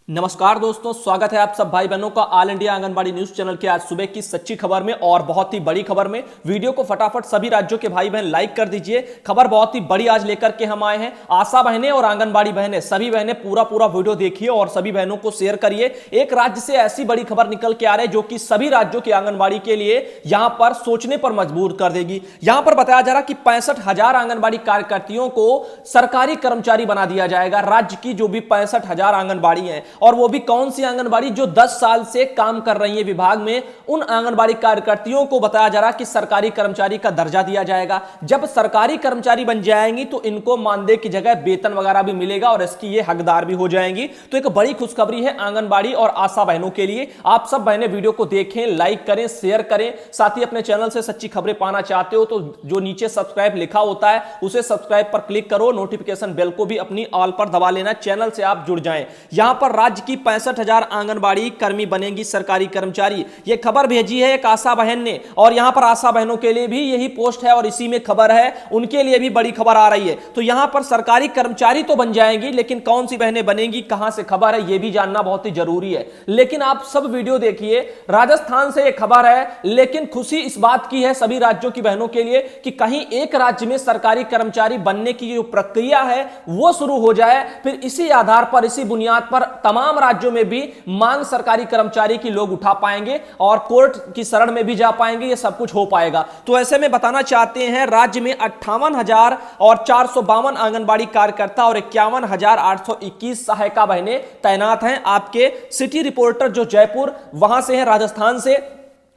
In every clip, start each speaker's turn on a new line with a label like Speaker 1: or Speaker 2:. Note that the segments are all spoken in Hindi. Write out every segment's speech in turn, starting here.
Speaker 1: नमस्कार दोस्तों, स्वागत है आप सब भाई बहनों का all India anganwadi news channel के आज सुबह की सच्ची खबर में और बहुत ही बड़ी खबर में। वीडियो को फटाफट सभी राज्यों के भाई बहन लाइक कर दीजिए। खबर बहुत ही बड़ी आज लेकर के हम आए हैं। आशा बहनें और आंगनबाड़ी बहनें, सभी बहनें पूरा वीडियो देखिए और सभी बहनों को शेयर करिए। एक राज्य से ऐसी बड़ी खबर निकल के आ रही है जो कि सभी राज्यों की आंगनबाड़ी के लिए यहां पर सोचने पर मजबूर कर देगी। यहां पर बताया जा रहा कि 65,000 आंगनबाड़ी कार्यकर्तियों को सरकारी कर्मचारी बना दिया जाएगा। राज्य की जो भी 65,000 आंगनबाड़ी है, और वो भी कौन सी आंगनबाड़ी जो 10 साल से काम कर रही है विभाग में, उन आंगनबाड़ी कार्यकर्तियों को बताया जा रहा कि सरकारी कर्मचारी का दर्जा दिया जाएगा। जब सरकारी कर्मचारी बन जाएंगी तो इनको मानदेय की जगह वेतन वगैरह भी मिलेगा और इसकी ये हकदार भी हो जाएंगी। तो एक बड़ी खुशखबरी है आंगनबाड़ी और आशा बहनों के लिए। आप सब बहनें वीडियो को देखें, लाइक करें, शेयर करें। साथ ही अपने चैनल से सच्ची खबरें पाना चाहते हो तो जो नीचे सब्सक्राइब लिखा होता है उसे सब्सक्राइब पर क्लिक करो, नोटिफिकेशन बेल को भी अपनी ऑल पर दबा लेना, चैनल से आप जुड़ जाएं। यहां पर राज्य की 65,000 आंगनबाड़ी कर्मी बनेंगी सरकारी कर्मचारी। यह खबर भेजी है एक आशा बहन ने, और यहां पर आशा बहनों के लिए भी यही पोस्ट है और इसी में खबर है, उनके लिए भी बड़ी खबर आ रही है। तो यहां पर सरकारी कर्मचारी तो बन जाएंगी, लेकिन कौन सी बहनें बनेंगी, कहां से खबर है, यह भी जानना बहुत ही जरूरी है। लेकिन आप सब वीडियो देखिए। राजस्थान से यह खबर है, लेकिन खुशी इस बात की है सभी राज्यों की बहनों के लिए कि कहीं एक राज्य में सरकारी कर्मचारी बनने की जो प्रक्रिया है वो शुरू हो जाए, फिर इसी आधार पर, इसी बुनियाद पर तमाम राज्यों में भी मांग सरकारी कर्मचारी की लोग उठा पाएंगे और कोर्ट की शरण में भी जा पाएंगे। ये सब कुछ हो पाएगा। तो ऐसे में बताना चाहते हैं, राज्य में 58,452 आंगनबाड़ी कार्यकर्ता और 51,821 सहायिका बहनें तैनात हैं। आपके सिटी रिपोर्टर जो जयपुर वहां से है, राजस्थान से।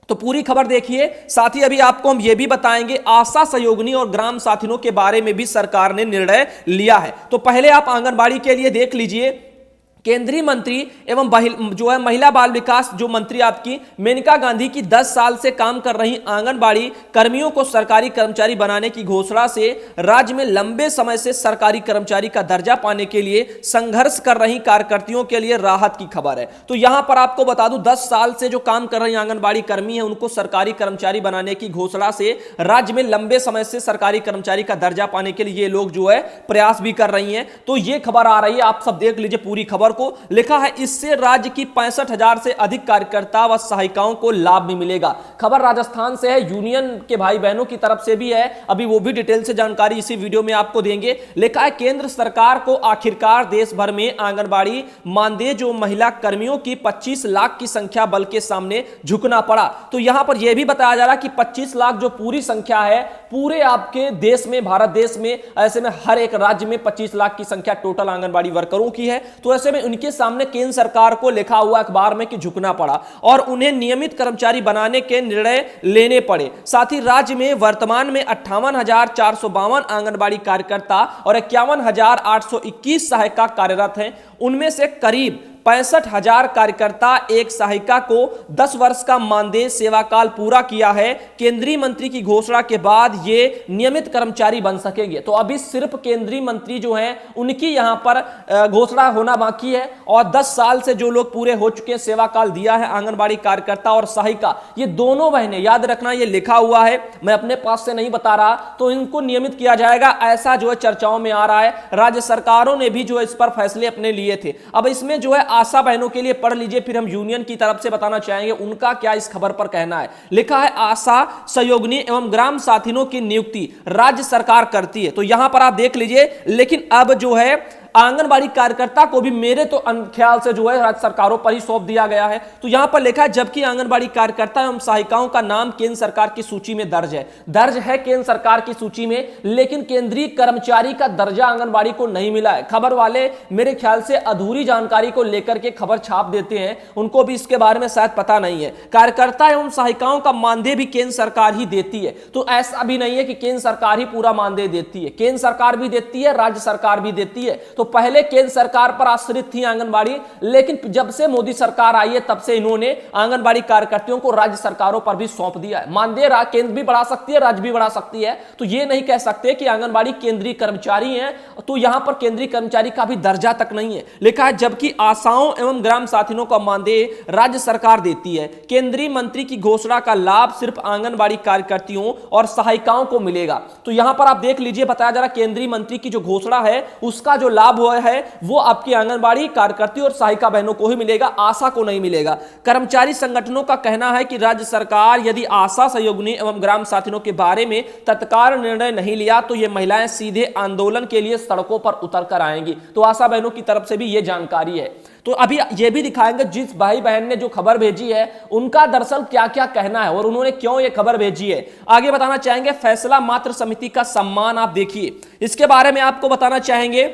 Speaker 1: तो पूरी खबर देखिए। साथ ही अभी आपको हम ये भी बताएंगे आशा सहयोगिनी और ग्राम साथिनों के बारे में भी सरकार ने निर्णय लिया है। तो पहले आप आंगनबाड़ी के लिए देख लीजिए। केंद्रीय मंत्री एवं जो है महिला बाल विकास जो मंत्री आपकी मेनका गांधी की 10 साल से काम कर रही आंगनबाड़ी कर्मियों को सरकारी कर्मचारी बनाने की घोषणा से राज्य में लंबे समय से सरकारी कर्मचारी का दर्जा पाने के लिए संघर्ष कर रही कार्यकर्तियों के लिए राहत की खबर है। तो यहां पर आपको बता दूं, 10 साल से जो काम कर रही आंगनबाड़ी कर्मी है उनको सरकारी कर्मचारी बनाने की घोषणा से राज्य में लंबे समय से सरकारी कर्मचारी का दर्जा पाने के लिए ये लोग जो है प्रयास भी कर रही हैं। तो ये खबर आ रही है, आप सब देख लीजिए पूरी खबर को। लिखा है इससे राज्य की 65,000 से अधिक कार्यकर्ता व सहायिकाओं को लाभ भी मिलेगा। खबर राजस्थान से है, यूनियन के भाई बहनों की तरफ से भी है। अभी वो भी डिटेल से जानकारी इसी वीडियो में आपको देंगे। लिखा है केंद्र सरकार को आखिरकार देश भर में आंगनबाड़ी मानदेय जो महिला कर्मियों की 25 लाख की संख्या बल के सामने झुकना पड़ा। तो यहां पर यह भी बताया जा रहा है कि 25 लाख जो पूरी संख्या है पूरे आपके देश में, भारत देश में, ऐसे में हर एक राज्य में 25 लाख की संख्या टोटल आंगनबाड़ी वर्करों की है। तो ऐसे में उनके सामने केंद्र सरकार को लिखा हुआ अखबार में कि झुकना पड़ा और उन्हें नियमित कर्मचारी बनाने के निर्णय लेने पड़े। साथ ही राज्य में वर्तमान में 58,452 आंगनबाड़ी कार्यकर्ता और 51,821 सहायिका कार्यरत हैं। उनमें से करीब 65,000 कार्यकर्ता एक सहायिका को 10 वर्ष का मानदेय सेवाकाल पूरा किया है। केंद्रीय मंत्री की घोषणा के बाद ये नियमित कर्मचारी बन सकेंगे। तो अभी सिर्फ केंद्रीय मंत्री जो हैं उनकी यहां पर घोषणा होना बाकी है, और 10 साल से जो लोग पूरे हो चुके हैं, सेवाकाल दिया है आंगनबाड़ी कार्यकर्ता और सहायिका, ये दोनों बहनें, याद रखना ये लिखा हुआ है, मैं अपने पास से नहीं बता रहा, तो इनको नियमित किया जाएगा, ऐसा जो है चर्चाओं में आ रहा है। राज्य सरकारों ने भी जो है इस पर फैसले अपने लिए थे। अब इसमें जो है आशा बहनों के लिए पढ़ लीजिए, फिर हम यूनियन की तरफ से बताना चाहेंगे उनका क्या इस खबर पर कहना है। लिखा है आशा सहयोगिनी एवं ग्राम साथिनों की नियुक्ति राज्य सरकार करती है। तो यहां पर आप देख लीजिए। लेकिन अब जो है आंगनबाड़ी कार्यकर्ता को भी मेरे तो ख्याल से जो है राज्य सरकारों पर ही सौंप दिया गया है। तो यहां पर लिखा है जबकि आंगनबाड़ी कार्यकर्ता एवं सहायिकाओं का नाम केंद्र सरकार की सूची में दर्ज है केंद्र सरकार की सूची में, लेकिन केंद्रीय कर्मचारी का दर्जा आंगनबाड़ी को नहीं मिला है। खबर वाले मेरे ख्याल से अधूरी जानकारी को लेकर के खबर छाप देते हैं, उनको भी इसके बारे में शायद पता नहीं है। कार्यकर्ता एवं सहायिकाओं का मानदेय भी केंद्र सरकार ही देती है। तो ऐसा भी नहीं है कि केंद्र सरकार ही पूरा मानदेय देती है, केंद्र सरकार भी देती है, राज्य सरकार भी देती है। तो पहले केंद्र सरकार पर आश्रित थी आंगनबाड़ी, लेकिन जब से मोदी सरकार आई है तब से इन्होंने आंगनबाड़ी कार्यकर्तियों को राज्य सरकारों पर भी सौंप दिया है। मानदेय केंद्र भी बढ़ा सकती है, राज्य भी बढ़ा सकती है। तो ये नहीं कह सकते कि आंगनबाड़ी केंद्रीय कर्मचारी हैं, तो यहां पर केंद्रीय कर्मचारी का भी दर्जा तक नहीं है। लिखा है जबकि आशाओं एवं ग्राम साथिनों का मानदेय राज्य सरकार देती है। केंद्रीय मंत्री की घोषणा का लाभ सिर्फ आंगनबाड़ी कार्यकर्तियों और सहायिकाओं को मिलेगा। तो यहां पर आप देख लीजिए, बताया जा रहा केंद्रीय मंत्री की जो घोषणा है उसका जो लाभ लाभ हुआ है वो आपकी आंगनबाड़ी कार्यकर्ती और सहायिका बहनों को ही मिलेगा, आशा को नहीं मिलेगा। कर्मचारी संगठनों का कहना है कि राज्य सरकार यदि आशा सहयोगिनी एवं ग्राम साथियों के बारे में तत्काल निर्णय नहीं लिया तो ये महिलाएं सीधे आंदोलन के लिए सड़कों पर उतर कर आएंगी। तो आशा बहनों की तरफ से भी ये जानकारी है। तो अभी ये भी दिखाएंगे जिस भाई बहन ने जो खबर भेजी है उनका दरअसल क्या क्या कहना है और उन्होंने क्यों ये खबर भेजी है, आगे बताना चाहेंगे। फैसला मातृ समिति का सम्मान, आप देखिए इसके बारे में आपको बताना चाहेंगे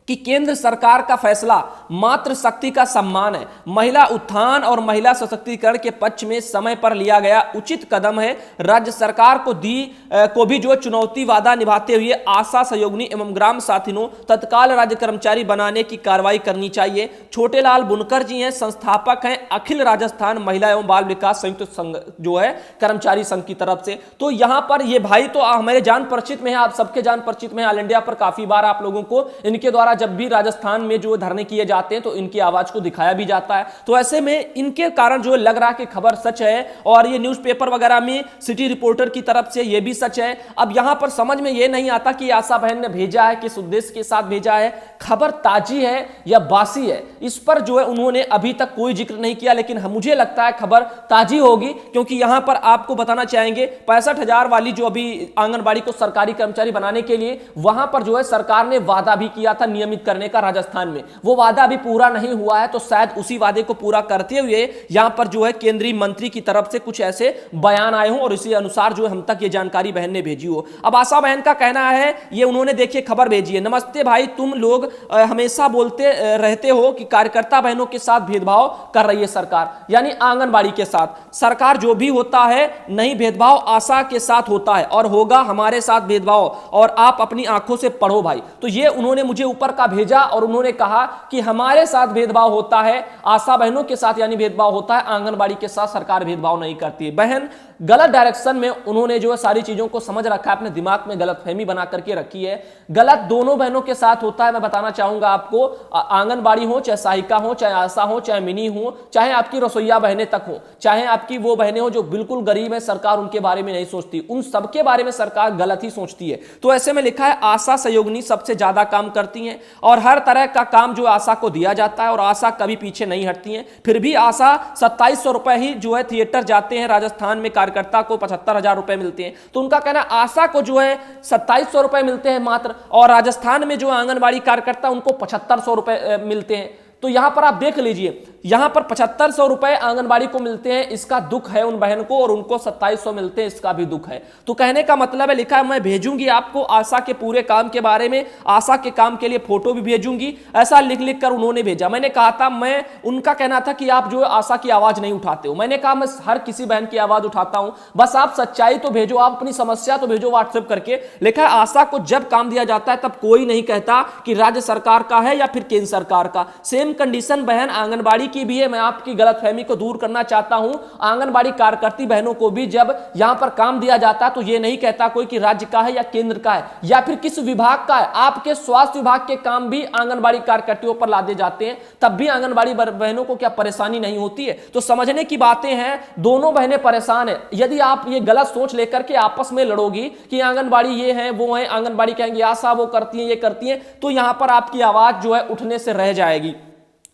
Speaker 1: कि केंद्र सरकार का फैसला मातृ शक्ति का सम्मान है, महिला उत्थान और महिला सशक्तिकरण के पक्ष में समय पर लिया गया उचित कदम है। राज्य सरकार को भी जो चुनौती वादा निभाते हुए आशा सहयोगिनी एवं ग्राम साथिनों तत्काल राज्य कर्मचारी बनाने की कार्रवाई करनी चाहिए। छोटेलाल बुनकर जी हैं, संस्थापक हैं अखिल राजस्थान महिला एवं बाल विकास संयुक्त संघ जो है कर्मचारी संघ की तरफ से। तो यहां पर ये भाई तो हमारे जान परिचित में है, आप सबके जान परिचित में, ऑल इंडिया पर काफी बार आप लोगों को इनके द्वारा जब भी राजस्थान में जो धरने किए जाते हैं तो इनकी आवाज को दिखाया भी जाता है। तो ऐसे में इनके कारण जो लग रहा है कि खबर सच है और ये न्यूज़पेपर वगैरह में सिटी रिपोर्टर की तरफ से ये भी सच है। अब यहां पर समझ में ये नहीं आता कि आशा बहन ने भेजा है किस उद्देश्य के साथ भेजा है, खबर ताजी है या बासी है, इस पर जो है उन्होंने अभी तक कोई जिक्र नहीं किया। लेकिन मुझे लगता है खबर ताजी होगी, क्योंकि यहां पर आपको बताना चाहेंगे 65,000 वाली जो अभी आंगनबाड़ी को सरकारी कर्मचारी बनाने के लिए वहां पर जो है सरकार ने वादा भी किया था नियमित करने का राजस्थान में, वो वादा अभी पूरा नहीं हुआ है। तो शायद उसी वादे को पूरा करते हुए यहां पर जो है केंद्रीय मंत्री की तरफ से कुछ ऐसे बयान आए हों और इसी अनुसार जो है हम तक ये जानकारी बहन ने भेजी हो। अब आशा बहन का कहना है, ये उन्होंने देखिए खबर भेजी है, नमस्ते भाई, तुम लोग हमेशा बोलते रहते हो कि कार्यकर्ता बहनों के साथ भेदभाव कर रही है सरकार, यानी आंगनबाड़ी के साथ। सरकार जो भी होता है नहीं भेदभाव आशा के साथ होता है और होगा हमारे साथ भेदभाव, और आप अपनी आंखों से पढ़ो भाई। तो ये उन्होंने मुझे ऊपर का भेजा और उन्होंने कहा कि हमारे साथ भेदभाव होता है, आशा बहनों के साथ यानी भेदभाव होता है, आंगनबाड़ी के साथ सरकार भेदभाव नहीं करती है। बहन गलत डायरेक्शन में उन्होंने जो है सारी चीजों को समझ रखा है, अपने दिमाग में गलतफहमी बना करके रखी है। गलत दोनों बहनों के साथ होता है, मैं बताना चाहूंगा आपको। आंगनबाड़ी हो, चाहे सहायिका हो, चाहे आशा हो, चाहे मिनी हो, चाहे आपकी रसोईया बहनें तक हो, चाहे आपकी वो बहनें हो जो बिल्कुल गरीब है, सरकार उनके बारे में नहीं सोचती, उन सबके बारे में सरकार गलत ही सोचती है। तो ऐसे में लिखा है आशा सहयोगिनी सबसे ज्यादा काम करती हैं और हर तरह का काम जो आशा को दिया जाता है और आशा कभी पीछे नहीं हटती हैं। फिर भी आशा 2700 रुपए ही जो है थिएटर जाते हैं, राजस्थान में कार्यकर्ता को 75,000 रुपए मिलते हैं। तो उनका कहना आशा को जो है 2700 रुपए मिलते हैं मात्र, और राजस्थान में जो आंगनबाड़ी कार्यकर्ता उनको 7500 रुपए मिलते हैं। तो यहां पर आप देख लीजिए, यहां पर 7500 रुपए आंगनबाड़ी को मिलते हैं, इसका दुख है उन बहन को, और उनको 2700 मिलते हैं, इसका भी दुख है। तो कहने का मतलब है, लिखा है मैं भेजूंगी आपको आशा के पूरे काम के बारे में, आशा के काम के लिए फोटो भी भेजूंगी, ऐसा लिख लिख कर उन्होंने भेजा। मैंने कहा था, मैं उनका कहना था कि आप जो आशा की आवाज नहीं उठाते हो। मैंने कहा मैं हर किसी बहन की आवाज उठाता हूं, बस आप सच्चाई तो भेजो, आप अपनी समस्या तो भेजो व्हाट्सएप करके। लिखा है आशा को जब काम दिया जाता है तब कोई नहीं कहता कि राज्य सरकार का है या फिर केंद्र सरकार का। सेम कंडीशन बहन आंगनबाड़ी की भी है। मैं आपकी गलतफहमी को दूर करना चाहता हूं, आंगनबाड़ी कार्यकर्ती बहनों को भी जब यहां पर काम दिया जाता है तो यह नहीं कहता कोई कि राज्य का है या केंद्र का है या फिर किस विभाग का है। आपके स्वास्थ्य विभाग के काम भी आंगनबाड़ी कार्यकर्तियों पर लादे जाते हैं, तब भी आंगनबाड़ी बहनों को क्या परेशानी नहीं होती है? तो समझने की बातें हैं, दोनों बहनें परेशान है। यदि आप ये गलत सोच लेकर के आपस में लड़ोगी कि आंगनबाड़ी ये है वो है, आंगनबाड़ी कहेंगे आशा वो करती है ये करती है, तो यहां पर आपकी आवाज जो है उठने से रह जाएगी।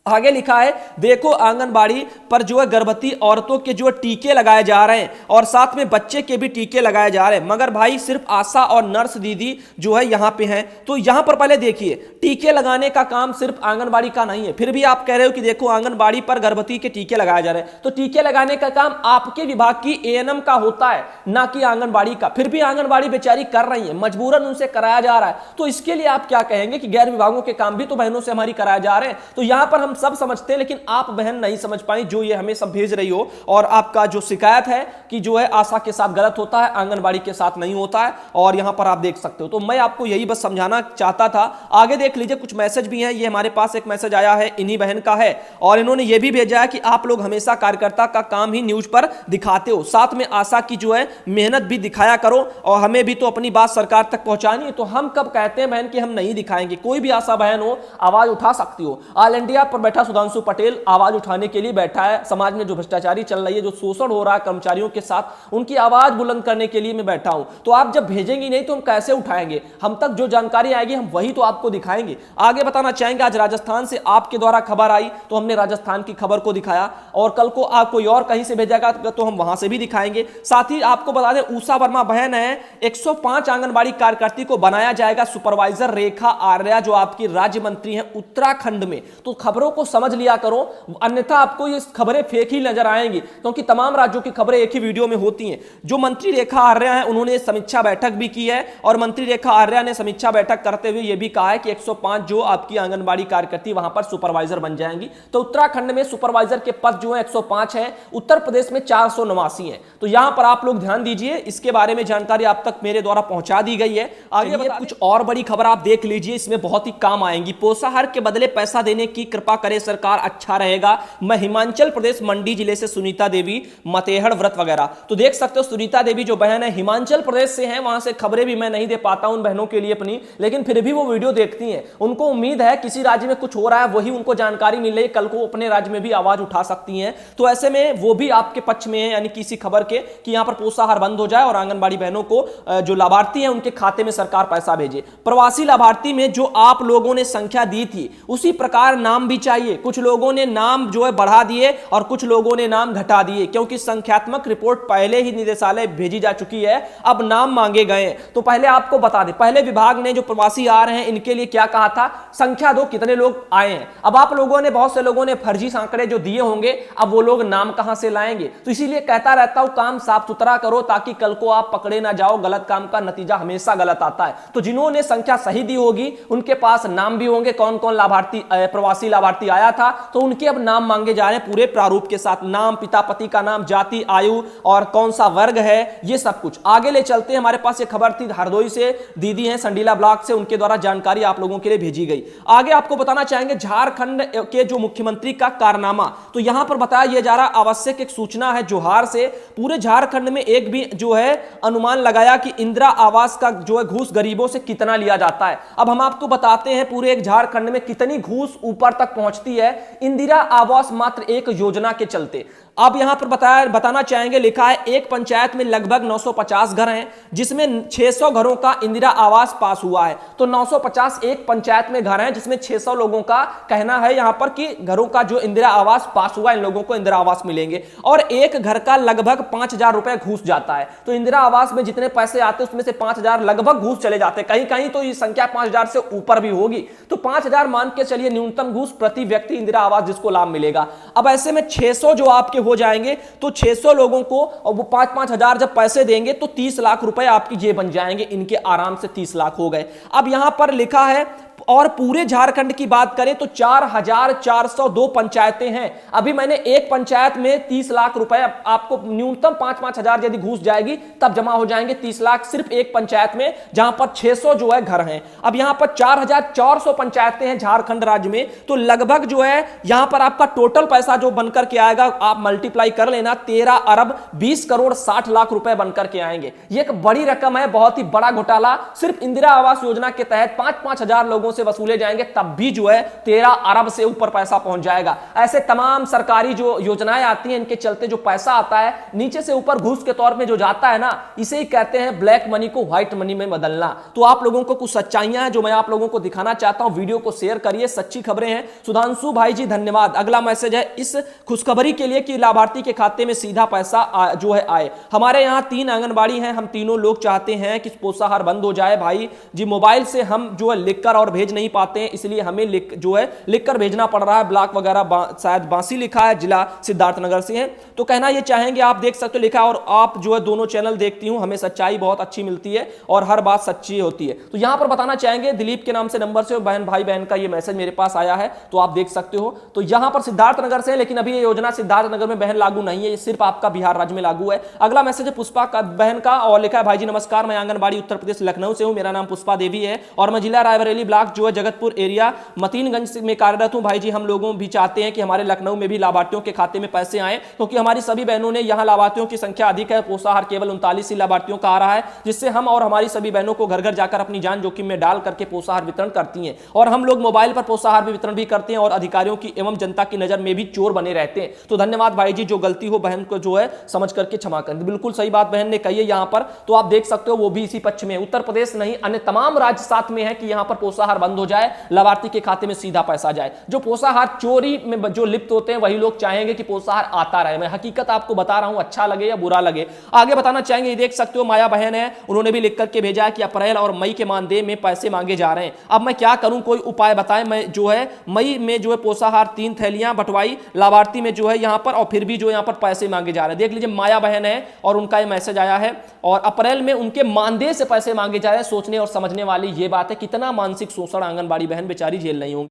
Speaker 1: आगे लिखा है, देखो आंगनबाड़ी पर जो है गर्भवती औरतों के जो टीके लगाए जा रहे हैं और साथ में बच्चे के भी टीके लगाए जा रहे हैं, मगर भाई सिर्फ आशा और नर्स दीदी जो है यहां पे हैं। तो यहां पर पहले देखिए, टीके लगाने का काम सिर्फ आंगनबाड़ी का नहीं है, फिर भी आप कह रहे हो कि देखो आंगनबाड़ी पर गर्भवती के टीके लगाए जा रहे हैं। तो टीके लगाने का काम आपके विभाग की एएनएम का होता है, ना कि आंगनबाड़ी का। फिर भी आंगनबाड़ी बेचारी कर रही है, मजबूरन उनसे कराया जा रहा है। तो इसके लिए आप क्या कहेंगे कि गैर विभागों के काम भी तो बहनों से हमारी कराए जा रहे हैं। तो यहां पर हम सब समझते हैं, लेकिन आप बहन नहीं समझ पाई जो ये हमें सब भेज रही हो, और आपका जो शिकायत है कि जो है आशा के साथ गलत होता है, आंगनबाड़ी के साथ नहीं होता है, और यहां पर आप देख सकते हो। तो मैं आपको यही बस समझाना चाहता था। आगे देख लीजिए, कुछ मैसेज भी हैं। ये हमारे पास एक मैसेज आया है, इन्हीं बहन का है, और इन्होंने ये भी भेजा है कि आप लोग हमेशा कार्यकर्ता का काम ही न्यूज पर दिखाते हो, साथ में आशा की जो है मेहनत भी दिखाया करो, और हमें भी तो अपनी बात सरकार तक पहुंचानी है। तो हम कब कहते हैं बहन कि हम नहीं दिखाएंगे? कोई भी आशा बहन हो आवाज उठा सकती हो। ऑल इंडिया पर बैठा सुधांशु पटेल आवाज उठाने के लिए बैठा है, समाज में जो भ्रष्टाचारी चल रही है, जो शोषण हो रहा है कर्मचारियों के साथ, उनकी आवाज बुलंद करने के लिए मैं बैठा हूं। तो आप जब भेजेंगी नहीं तो हम कैसे उठाएंगे? हम तक जो जानकारी आएगी हम वही तो आपको दिखाएंगे। आगे बताना चाहेंगे, आज राजस्थान से आपके द्वारा खबर आई तो हमने राजस्थान की खबर को दिखाया, और कल को आप कोई और कहीं से भेजेगा तो हम वहां से भी दिखाएंगे। साथ ही आपको बता दें, उषा वर्मा बहन है, 105 आंगनबाड़ी कार्यकर्ती को बनाया जाएगा सुपरवाइजर। रेखा आर्या जो आपकी राज्य मंत्री हैं उत्तराखंड में, तो खबरों को समझ लिया करो, अन्यथा आपको ये खबरें फेक ही नजर आएंगी, क्योंकि तमाम राज्यों की खबरें एक ही वीडियो में होती हैं। जो मंत्री रेखा आर्या है उन्होंने समीक्षा बैठक भी की है, और मंत्री रेखा आर्या ने समीक्षा बैठक करते हुए यह भी कहा है कि 105 जो आपकी आंगनबाड़ी कार्यकर्ती वहां पर सुपरवाइजर बन जाएंगी। तो उत्तराखंड में सुपरवाइजर के पद जो है 105 है, उत्तर प्रदेश में 489 है। तो यहां पर आप लोग ध्यान दीजिए, इसके बारे में जानकारी आप तक मेरे द्वारा पहुंचा दी गई है। आगे कुछ और बड़ी खबर आप देख लीजिए, इसमें बहुत ही काम आएंगी। पोषाहार के बदले पैसा देने की कृपा करे सरकार, अच्छा रहेगा। मैं हिमाचल प्रदेश मंडी जिले से सुनीता देवी, मतेहड़ व्रत वगैरह। तो देख सकते हो सुनीता देवी जो बहन है हिमाचल प्रदेश से है, वहां से खबरें भी मैं नहीं दे पाता उन बहनों के लिए अपनी, लेकिन फिर भी वो वीडियो देखती हैं। उनको उम्मीद है किसी राज्य में कुछ हो रहा है, वही उनको जानकारी मिल रही है, कल को अपने राज्य में भी आवाज उठा सकती हैं। तो ऐसे में वो भी आपके पक्ष में है, यानी किसी खबर के कि यहां पर पोषाहार बंद हो जाए और आंगनबाड़ी बहनों को जो लाभार्थी हैं उनके खाते में सरकार पैसा भेजे। प्रवासी लाभार्थी में जो आप लोगों ने संख्या दी थी उसी प्रकार नाम भी चाहिए। कुछ लोगों ने नाम जो है बढ़ा दिए और कुछ लोगों ने नाम घटा दिए, क्योंकि संख्यात्मक रिपोर्ट पहले ही निदेशालय भेजी जा चुकी है, अब नाम मांगे गए। तो पहले आपको बता दें, पहले विभाग ने जो प्रवासी आ रहे हैं इनके लिए क्या कहा था, संख्या दो कितने लोग आए हैं। अब आप लोगों ने, बहुत से लोगों ने फर्जी आंकड़े जो दिए होंगे, अब वो लोग नाम कहां से लाएंगे। तो इसीलिए कहता रहता हूं काम साफ सुथरा करो, ताकि कल को आप पकड़े ना जाओ। गलत काम का नतीजा हमेशा गलत आता है। तो जिन्होंने संख्या सही दी होगी उनके पास नाम भी होंगे, कौन कौन लाभार्थी प्रवासी लाभार्थी आया था, तो उनके अब नाम मांगे जा रहे हैं पूरे प्रारूप के साथ, नाम, पिता पति का नाम, जाति, आयु और कौन सा वर्ग है, ये सब कुछ। आगे ले चलते हैं, हमारे पास ये खबर थी हरदोई से, दीदी हैं संडीला ब्लॉक से, उनके द्वारा जानकारी आप लोगों के लिए भेजी गई। आगे आपको बताना चाहेंगे झारखंड के जो मुख्यमंत्री का कारनामा, तो यहां पर बताया जा रहा आवश्यक एक सूचना है जोहार से, पूरे झारखंड में एक भी जो है अनुमान लगाया कि इंदिरा आवास का जो है घूस गरीबों से कितना लिया जाता है। अब हम आपको बताते हैं पूरे एक झारखंड में कितनी घूस ऊपर तक पहुंचती है इंदिरा आवास मात्र एक योजना के चलते। अब यहां पर बताना चाहेंगे, लिखा है एक पंचायत में लगभग 950 घर हैं, जिसमें 600 घरों का इंदिरा आवास पास हुआ है। तो 950 एक पंचायत में घर हैं, जिसमें 600 लोगों का कहना है यहां पर कि घरों का जो इंदिरा आवास पास हुआ, इन लोगों को इंदिरा आवास मिलेंगे। और एक घर का लगभग 5000 रुपए घूस जाता है। तो इंदिरा आवास में जितने पैसे आते हैं उसमें से 5000 लगभग घूस चले जाते हैं, कहीं कहीं तो ये संख्या 5000 से ऊपर भी होगी। तो 5000 मान के चलिए न्यूनतम घूस प्रति व्यक्ति इंदिरा आवास जिसको लाभ मिलेगा। अब ऐसे में 600 जो आपके हो जाएंगे, तो 600 लोगों को और वो 5-5 हजार जब पैसे देंगे तो 30 लाख रुपए आपकी जेब बन जाएंगे, इनके आराम से 30 लाख हो गए। अब यहां पर लिखा है, और पूरे झारखंड की बात करें तो 4402 पंचायतें हैं। अभी मैंने एक पंचायत में 30 लाख रुपए, आपको न्यूनतम 5-5 हजार यदि घूस जाएगी तब जमा हो जाएंगे 30 लाख सिर्फ एक पंचायत में, जहां पर 600 जो है घर हैं। अब यहां पर 4400 पंचायतें हैं झारखंड राज्य में, तो लगभग जो है यहां पर आपका टोटल पैसा जो बनकर के आएगा, आप मल्टीप्लाई कर लेना, 13 अरब 20 करोड़ 60 लाख रुपए बनकर के आएंगे। ये एक बड़ी रकम है, बहुत ही बड़ा घोटाला सिर्फ इंदिरा आवास योजना के तहत 5-5 हजार लोगों से वसूले जाएंगे, तब भी जो है 13 अरब से ऊपर पैसा पहुंच जाएगा। ऐसे तमाम सरकारी जो योजनाएं आती हैं, इनके चलते जो पैसा आता है नीचे से ऊपर घूस के तौर में जो जाता है ना, इसे ही कहते हैं ब्लैक मनी को व्हाइट मनी में बदलना। तो आप लोगों को कुछ सच्चाइयां हैं जो मैं आप लोगों को दिखाना चाहता हूं, वीडियो को शेयर करिए, सच्ची खबरें हैं। सुधांशु भाई जी धन्यवाद। अगला मैसेज है इस खुशखबरी के लिए कि लाभार्थी के खाते में सीधा पैसा जो है आए। हमारे यहां 3 आंगनबाड़ी हैं, हम तीनों लोग चाहते हैं कि पोषाहार बंद हो जाए। भाई जी मोबाइल से हम जो है लिखकर और भेज नहीं पाते हैं, इसलिए हमें लिखकर भेजना पड़ रहा है। ब्लॉक वगैरह शायद बांसी लिखा है, जिला सिद्धार्थनगर से है। तो कहना ये चाहेंगे, आप देख सकते हो लिखा, और आप जो है दोनों चैनल देखती हूं, हमें सच्चाई बहुत अच्छी मिलती है और हर बात सच्ची होती है। तो यहां पर बताना चाहेंगे दिलीप के नाम से नंबर से भाई बहन का ये मैसेज मेरे पास आया है, तो आप देख सकते हो। तो यहां पर सिद्धार्थनगर से, लेकिन अभी ये योजना सिद्धार्थनगर में बहन लागू नहीं है, ये सिर्फ आपका बिहार राज्य में लागू है। अगला मैसेज है पुष्पा का बहन का, और लिखा है भाई जी नमस्कार, मैं आंगनबाड़ी उत्तर प्रदेश लखनऊ से हूं, मेरा नाम पुष्पा देवी है और मैं जिला रायबरेली ब्लॉक ब्लॉक जो है जगतपुर एरिया मतीनगंज में कार्यरत हूं भाई जी। हम लोगों भी चाहते हैं कि हमारे लखनऊ में भी लाभार्थियों के खाते में पैसे आए, क्योंकि हमारी सभी बहनों ने यहां लाभार्थियों की संख्या अधिक है। पोषाहार केवल 39 ही लाभार्थियों का आ रहा है, जिससे हम और हमारी सभी बहनों को घर घर जाकर अपनी जान जोखिम में डाल करके पोषाहार वितरण करती हैं। और हम लोग मोबाइल पर पोषाहार वितरण भी करते हैं और अधिकारियों की एवं जनता की नजर में भी चोर बने रहते हैं। तो धन्यवाद भाई जी, जो गलती हो बहन को जो है समझ करके क्षमा कर दी। बिल्कुल सही बात बहन ने कही है यहां पर, तो आप देख सकते हो वो भी इसी पक्ष में। उत्तर प्रदेश नहीं, अन्य तमाम राज्य साथ में है कि यहां पर पोषाहार बंद हो जाए, लाभार्थी के खाते में सीधा पैसा जाए। जो पोषाहार चोरी में जो लिप्त होते हैं वही लोग चाहेंगे कि पोषाहार आता रहे। मैं हकीकत आपको बता रहा हूं, अच्छा लगे या बुरा लगे। आगे बताना चाहेंगे, ये देख सकते हो माया बहन है, उन्होंने भी लिख करके भेजा है कि अप्रैल और मई के मानदेय में पैसे मांगे जा रहे हैं। अब मैं क्या करूं, कोई उपाय बताएं। मैं जो है मई में जो है पोषाहार 3 थैलियां बंटवाई लाभार्थी में जो है यहां पर, और फिर भी जो यहां पर पैसे मांगे जा रहे हैं। देख लीजिए माया बहन है और उनका ये मैसेज आया है, और अप्रैल में उनके मानदेय से पैसे मांगे जा रहे हैं। सोचने और समझने वाली ये बात है, कितना मानसिक शोषण आंगनबाड़ी बहन बेचारी झेल रही होंगी।